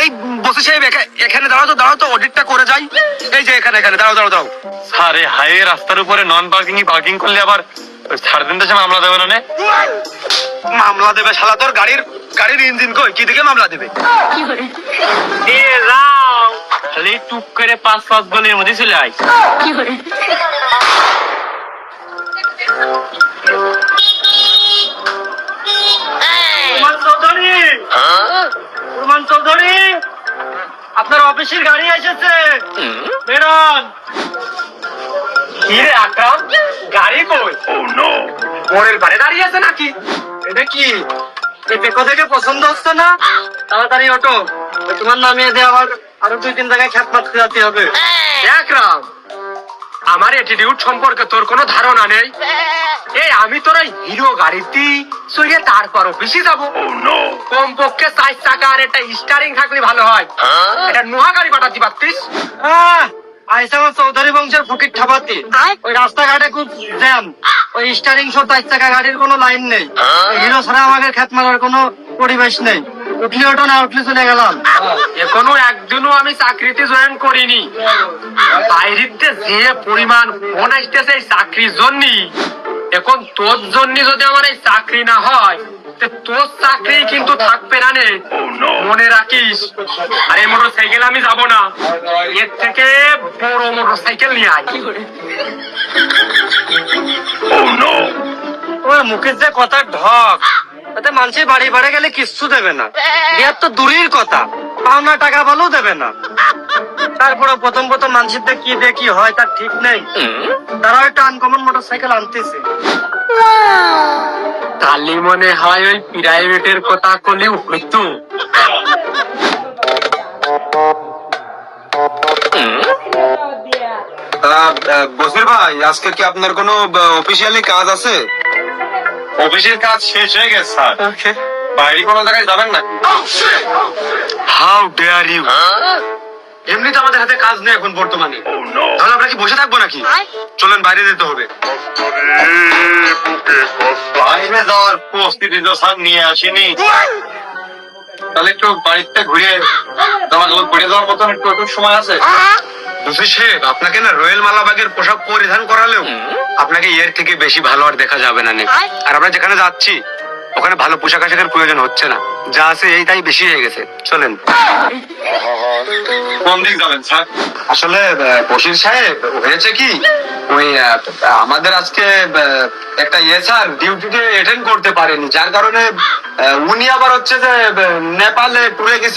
এই বসে সাহেব এখানে দাঁড়াও তো অডিটটা করে যাই। এই যে এখানে দাঁড়াও। স্যার এই হাইওয়ে রাস্তার উপরে নন পার্কিং করলে আবার ছাড় দিন দেশে মামলা দেবে না? মামলা দেবে শালা? তোর গাড়ির ইঞ্জিন কই? কি দিকে মামলা দেবে? খালি টুক করে 5-5 গলির মধ্যে চলে আয়। চৌধুরী, আপনার অফিসের গাড়ি এসেছে, বেরোন। কি রে আকরাম, গাড়ি কই? মোড়ের বারে দাঁড়িয়ে আছে নাকি? এটা কি এই পেকো থেকে পছন্দ হচ্ছে না? তাড়াতাড়ি অটো, তোমার নামিয়ে দিয়ে আবার আরো 2-3 জায়গায় খ্যাত মারতে যেতে হবে। আকরাম, আমার অ্যাটিটিউড সম্পর্কে তোর কোনো ধারণা নেই? এই আমি তোর হিরো গাড়িতে চড়িয়ে তারপর অফিসে যাবো। কমপক্ষে 4 চাকা আর একটা স্টারিং থাকলে ভালো হয়। এটা নোহা গাড়ি পাঠাতে পারতিস। আইসা আমার চৌধুরী বংশের ফকির ঠাপাতি। ওই রাস্তাঘাটে খুব জ্যাম, ওই স্টারিং সহ 4 চাকা গাড়ির কোনো লাইন নেই। হিরো ছাড়া আমাদের খ্যাত মারার কোনো পরিবেশ নেই। উঠলি ওটো, না উঠলি চলে গেলাম। এখনো একদিনও আমি চাকরিতে জয়েন করিনি। বাইরেতে যে পরিমাণ ফোন আসতেছে এই চাকরির জন্য, এখন তোর জন্য যদি আমার এই চাকরি না হয়, তোর চাকরি কিন্তু থাকবে না নে, মনে রাখিস। আর এই মোটর সাইকেল আমি যাবো না, এর থেকে বড় মোটর সাইকেল নিয়ে আয়। ওই মুখের যে কথা ঢক, তাতে মানুষের বাড়ি বাড়ি গেলে কিচ্ছু দেবে না। বিয়ার তো দূরের কথা, পাওনা টাকা বলেও দেবে না। তারপরে প্রথম মানুষের কি দেখি হয় তার ঠিক নেই। তারা একটা আনকমন মোটর সাইকেল আনতেছে। তাহলে মনে হয় ওই প্রাইভেটের কথা করলেও হইতো। বসির ভাই, আজকে কি আপনার কোনো অফিসিয়ালি কাজ আছে? অফিসের কাজ শেষ হয়ে গেছে স্যার। বাইরে কোনো জায়গায় যাবেন না? How dare you! এমনি তো আমাদের হাতে কাজ নেই এখন বর্তমানে, তাহলে আমরা কি বসে থাকবো নাকি? চলেন, বাইরে যেতে হবে। বাইরে যাওয়ার প্রস্তুতি তো স্যার নিয়ে আসিনি। তাহলে একটু বাড়িতে ঘুরে যাওয়ার মতন একটু সময় আছে? বসির সাহেব, আপনাকে না রয়েল মালাবাগের পোশাক পরিধান করালেও আপনাকে এর থেকে বেশি ভালো আর দেখা যাবে না। আর আমরা যেখানে যাচ্ছি ওখানে ভালো পোশাক আশাকের প্রয়োজন হচ্ছে না, যা আছে এইটাই বেশি হয়ে গেছে। চলেন। কোন দিক যাবেন স্যার? আসলে বশির সাহেব, হয়েছে কি, ওই আমাদের আজকে একটা স্যার ডিউটিতে অ্যাটেন্ড করতে পারেনি, যার কারণে উনি আবার হচ্ছে যে নেপালে ট্যুরে গেছিল।